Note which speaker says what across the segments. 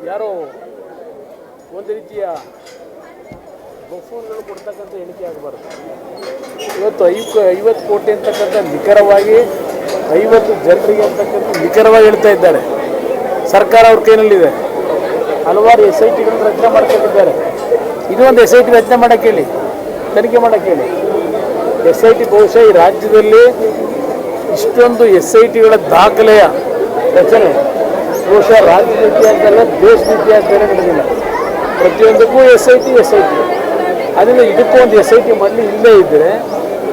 Speaker 1: ಯಾರೋ ಒಂದು ರೀತಿಯ ಬಫೂನ್ಗಳು ಕೊಡ್ತಕ್ಕಂಥ ಎಣಿಕೆ ಆಗಬಾರ್ದು. ಇವತ್ತು 50 ಕೋಟಿ ಅಂತಕ್ಕಂಥ ನಿಖರವಾಗಿ 50 ಜನರಿಗೆ ಅಂತಕ್ಕಂಥ ನಿಖರವಾಗಿ ಹೇಳ್ತಾ ಇದ್ದಾರೆ. ಸರ್ಕಾರ ಅವ್ರ ಕೈನಲ್ಲಿದೆ. ಹಲವಾರು SITಗಳನ್ನು ರಚನೆ ಮಾಡ್ಕೊಂಡಿದ್ದಾರೆ. ಇದು ಒಂದು SIT ರಚನೆ ಮಾಡೋಕ್ಕೆ ಹೇಳಿ, ತನಿಖೆ ಮಾಡೋಕ್ಕೆ ಹೇಳಿ. SIT ಬಹುಶಃ ಈ ರಾಜ್ಯದಲ್ಲಿ ಇಷ್ಟೊಂದು SITಗಳ ದಾಖಲೆಯ ರಚನೆ ಬಹುಶಃ ರಾಜ್ಯದ ಇತಿಹಾಸದಲ್ಲ, ದೇಶದ ಇತಿಹಾಸದಲ್ಲೇ ನಡೆದಿಲ್ಲ. ಪ್ರತಿಯೊಂದಕ್ಕೂ SIT ಅದರಿಂದ ಇದಕ್ಕೂ ಒಂದು SIT ಮಾಡಲಿ. ಇಲ್ಲೇ ಇದ್ದರೆ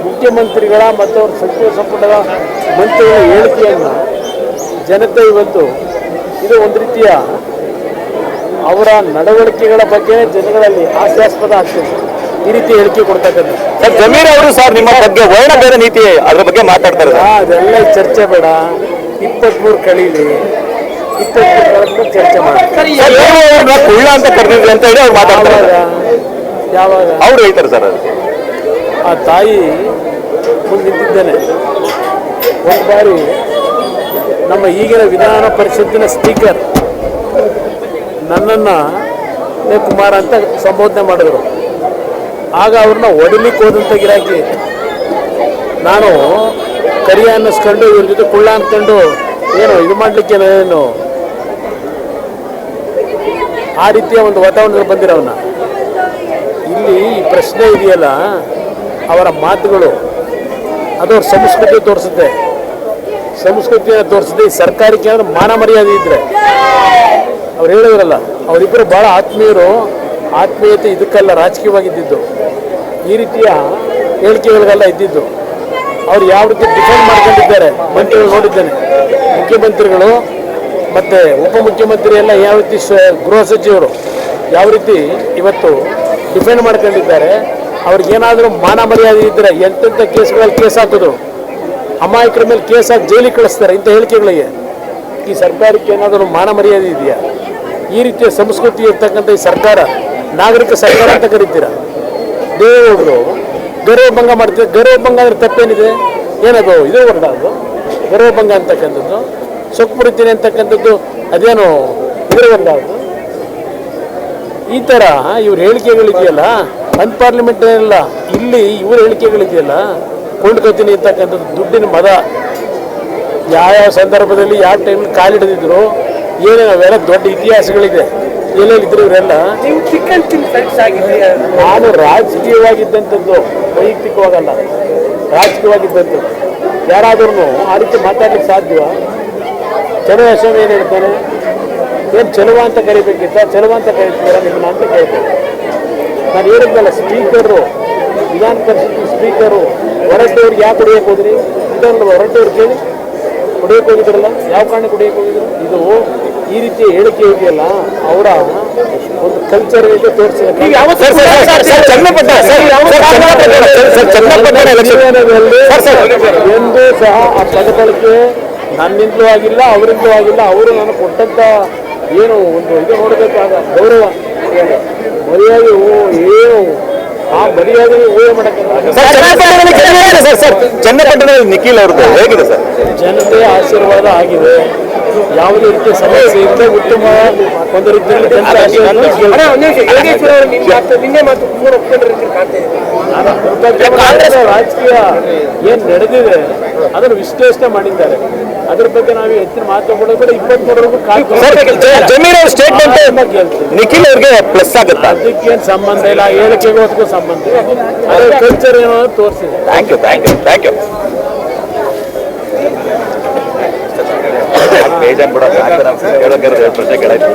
Speaker 1: ಮುಖ್ಯಮಂತ್ರಿಗಳ ಮತ್ತು ಅವ್ರ ಸಚಿವ ಸಂಪುಟದ ಮಂತ್ರಿಗಳ ಹೇಳಿಕೆಯನ್ನು ಜನತೆ ಇವತ್ತು ಇದು ಒಂದು ರೀತಿಯ ಅವರ ನಡವಳಿಕೆಗಳ ಬಗ್ಗೆ ಜನಗಳಲ್ಲಿ ಹಾಸ್ಯಾಸ್ಪದ ಆಗ್ತದೆ. ಈ ರೀತಿ ಹೇಳಿಕೆ ಕೊಡ್ತಕ್ಕಂಥ
Speaker 2: ಸರ್ ಜಮೀರ್ ಅವರು ಸರ್ ನಿಮ್ಮ ಬಗ್ಗೆ ವರ್ಣ ಬೇರೆ ನೀತಿ ಅದ್ರ ಬಗ್ಗೆ ಮಾತಾಡ್ತಾರೆ.
Speaker 1: ಅದೆಲ್ಲ ಚರ್ಚೆ ಬೇಡ. 23 ಕಳೀಲಿ, 23 ಚರ್ಚೆ ಮಾಡಿ
Speaker 2: ಕುಳ್ಳ ಅಂತ ಕರೆದಿದ್ವಿ ಅಂತ ಹೇಳಿ ಅವ್ರು ಮಾತಾಡ್ತಾರೆ.
Speaker 1: ಯಾವಾಗ
Speaker 2: ಅವ್ರು ಹೇಳ್ತಾರೆ ಸರ್ ಅದು
Speaker 1: ಆ ತಾಯಿ ಮುಂದೆ ನಿಂತಿದ್ದೇನೆ. ಒಂದು ಬಾರಿ ನಮ್ಮ ಈಗಿನ ವಿಧಾನ ಪರಿಷತ್ತಿನ ಸ್ಪೀಕರ್ ನನ್ನನ್ನು ಕುಮಾರ ಅಂತ ಸಂಬೋಧನೆ ಮಾಡಿದ್ರು. ಆಗ ಅವ್ರನ್ನ ಹೊಡಿಲಿಕ್ಕೆ ಹೋದಂಥ ಗಿರಾಕಿ ನಾನು ಕರಿಯ ಅನ್ನಿಸ್ಕೊಂಡು ಇವ್ರ ಜೊತೆ ಕುಳ್ಳ ಅಂದ್ಕೊಂಡು ಏನು ಇದು ಮಾಡಲಿಕ್ಕೆ ಏನು ಆ ರೀತಿಯ ಒಂದು ವಾತಾವರಣದಲ್ಲಿ ಬಂದಿರೋವನ್ನ. ಇಲ್ಲಿ ಈ ಪ್ರಶ್ನೆ ಇದೆಯಲ್ಲ, ಅವರ ಮಾತುಗಳು ಅದು ಅವ್ರ ಸಂಸ್ಕೃತಿ ತೋರಿಸುತ್ತೆ, ಸಂಸ್ಕೃತಿಯನ್ನು ತೋರಿಸುತ್ತೆ. ಈ ಸರ್ಕಾರಕ್ಕೆ ಏನಾದ್ರು ಮಾನ ಮರ್ಯಾದೆ ಇದ್ದರೆ ಅವ್ರು ಹೇಳಿದ್ರಲ್ಲ, ಅವರಿಬ್ಬರು ಭಾಳ ಆತ್ಮೀಯರು. ಆತ್ಮೀಯತೆ ಇದಕ್ಕೆಲ್ಲ ರಾಜಕೀಯವಾಗಿದ್ದಿದ್ದು, ಈ ರೀತಿಯ ಹೇಳಿಕೆಗಳಿಗೆಲ್ಲ ಇದ್ದಿದ್ದು. ಅವ್ರು ಯಾವ ರೀತಿ ಡಿಫೆಂಡ್ ಮಾಡ್ಕೊಂಡಿದ್ದಾರೆ ಮಂತ್ರಿಗಳು ನೋಡಿದ್ದೇನೆ. ಮುಖ್ಯಮಂತ್ರಿಗಳು ಮತ್ತು ಉಪಮುಖ್ಯಮಂತ್ರಿ ಎಲ್ಲ ಯಾವ ರೀತಿ ಗೃಹ ಸಚಿವರು ಯಾವ ರೀತಿ ಇವತ್ತು ಡಿಫೆಂಡ್ ಮಾಡ್ಕೊಂಡಿದ್ದಾರೆ. ಅವ್ರಿಗೇನಾದರೂ ಮಾನ ಮರ್ಯಾದೆ ಇದ್ದರೆ ಎಂತೆಂಥ ಕೇಸ್ಗಳಲ್ಲಿ ಕೇಸ್ ಹಾಕಿದ್ರು, ಅಮಾಯಕರ ಮೇಲೆ ಕೇಸ್ ಹಾಕಿ ಜೈಲಿಗೆ ಕಳಿಸ್ತಾರೆ. ಇಂಥ ಹೇಳಿಕೆಗಳಿಗೆ ಈ ಸರ್ಕಾರಕ್ಕೆ ಏನಾದರೂ ಮಾನ ಮರ್ಯಾದೆ ಇದೆಯಾ? ಈ ರೀತಿಯ ಸಂಸ್ಕೃತಿ ಇರ್ತಕ್ಕಂಥ ಈ ಸರ್ಕಾರ ನಾಗರಿಕ ಸರ್ಕಾರ ಅಂತ ಕರಿತೀರ. ದೇವೇಗೌಡರು ಗೌರವಭಂಗ ಮಾಡ್ತಾರೆ. ಗೌರವಭಂಗ ಅಂದರೆ ತಪ್ಪೇನಿದೆ? ಏನದು ಇದು ವರ್ಣ ಅದು ಗೌರವಭಂಗ ಅಂತಕ್ಕಂಥದ್ದು, ಸೊಕ್ಕುಪುರಿತೀನಿ ಅಂತಕ್ಕಂಥದ್ದು ಅದೇನು ಇದರ ವರ್ಣ ಅದು? ಈ ಥರ ಇವ್ರ ಹೇಳಿಕೆಗಳಿದೆಯಲ್ಲ, ಅನ್ಪಾರ್ಲಿಮೆಂಟರಿ ಅಲ್ಲ, ಇಲ್ಲಿ ಇವ್ರ ಹೇಳಿಕೆಗಳಿದೆಯಲ್ಲ, ಕೊಂಡ್ಕೊತೀನಿ ಅಂತಕ್ಕಂಥದ್ದು ದುಡ್ಡಿನ ಮದ. ಯಾವ್ಯಾವ ಸಂದರ್ಭದಲ್ಲಿ ಯಾವ ಟೈಮಲ್ಲಿ ಕಾಲಿಡಿದ್ರು ಏನೇನು ಅವೆಲ್ಲ ದೊಡ್ಡ ಇತಿಹಾಸಗಳಿದೆ. ಎಲ್ಲೆಲ್ಲಿದ್ರು ಇವರೆಲ್ಲ. ನಾನು ರಾಜಕೀಯವಾಗಿದ್ದಂಥದ್ದು, ವೈಯಕ್ತಿಕವಾಗಲ್ಲ, ರಾಜಕೀಯವಾಗಿದ್ದಂಥದ್ದು. ಯಾರಾದ್ರೂ ಆ ರೀತಿ ಮಾತಾಡ್ಲಿಕ್ಕೆ ಸಾಧ್ಯವ? ಚಲೋ ಹೆಸರು ಏನು ಹೇಳ್ತಾನೆ? ಏನು ಚಲುವ ಅಂತ ಕರಿಬೇಕಿತ್ತ? ಚಲುವ ಅಂತ ಕರಿತೀರ ನಿಮ್ಮನ್ನ ಅಂತ ಕೇಳ್ತೇನೆ. ನಾನು ಹೇಳಿದ್ನಲ್ಲ, ಸ್ಪೀಕರು, ವಿಧಾನ ಪರಿಷತ್ ಸ್ಪೀಕರು ಹೊರಟವ್ರಿಗೆ ಯಾಕೆ ಹೊಡೆಯಕ್ಕೆ ಹೋದ್ರಿ? ಇದನ್ನು ಹೊರಟವ್ರು ಕೇಳಿ ಹೊಡೆಯಕ್ಕೆ ಹೋಗಿದ್ರಲ್ಲ, ಯಾವ ಕಾರಣಕ್ಕೆ ಹೊಡೆಯಕ್ಕೆ ಹೋಗಿದ್ರು? ಇದು ಈ ರೀತಿ ಹೇಳಿಕೆ ಇದೆಯಲ್ಲ, ಅವರ ಒಂದು ಕಲ್ಚರ್ ಇದೆ ತೋರಿಸಿದೆ. ಎಂದೂ ಸಹ ಆ ಪದಬಳಕೆ ನನ್ನಿಂದಲೂ ಆಗಿಲ್ಲ, ಅವರಿಂದಲೂ ಆಗಿಲ್ಲ. ಅವರು ನಾನು ಕೊಟ್ಟಂತ ಏನು ಒಂದು ಇದು ನೋಡಬೇಕಾದ ಗೌರವ ಮರ್ಯಾದೆ ಏನು ಆ ಮರ್ಯಾದೆ ಊಹೆ ಮಾಡೋಕ್ಕಾಗಲ್ಲ.
Speaker 2: ಚನ್ನಪಟ್ಟಣದಲ್ಲಿ ನಿಖಿಲ್ ಅವ್ರದ್ದು ಹೇಗಿದೆ ಸರ್?
Speaker 1: ಜನತೆಯ ಆಶೀರ್ವಾದ ಆಗಿದೆ. ಯಾವುದೇ ರೀತಿಯ ಸಮಸ್ಯೆ ಇಲ್ಲದೆ ಉತ್ತಮ ಒಂದು ರೀತಿಯಲ್ಲಿ ರಾಜಕೀಯ ಏನು ನಡೆದಿದೆ ಅದನ್ನು ವಿಶ್ಲೇಷಣೆ ಮಾಡಿದ್ದಾರೆ. ಅದ್ರ ಬಗ್ಗೆ ನಾವು ಹೆಚ್ಚಿನ ಮಾತುಗಳು ಕೂಡ 23
Speaker 2: ಜಮೀರ್ ಅವ್ರ ಸ್ಟೇಟ್ಮೆಂಟ್ ನಿಖಿಲ್ ಅವ್ರಿಗೆ ಪ್ಲಸ್ ಆಗುತ್ತೆ.
Speaker 1: ಅದಕ್ಕೇನು ಸಂಬಂಧ ಇಲ್ಲ, ಹೇಳಿಕೆಗೂ ಅದಕ್ಕೂ ಸಂಬಂಧ ಇಲ್ಲ. ಅದ್ರ ಕಲ್ಚರ್ ಏನೋ ತೋರಿಸಿದೆ.
Speaker 2: Thank you. ಬೇಜಾನ್ ಬಿಡ ಪ್ರಶ್ನೆ ಕೇಳಾಯ್ತು.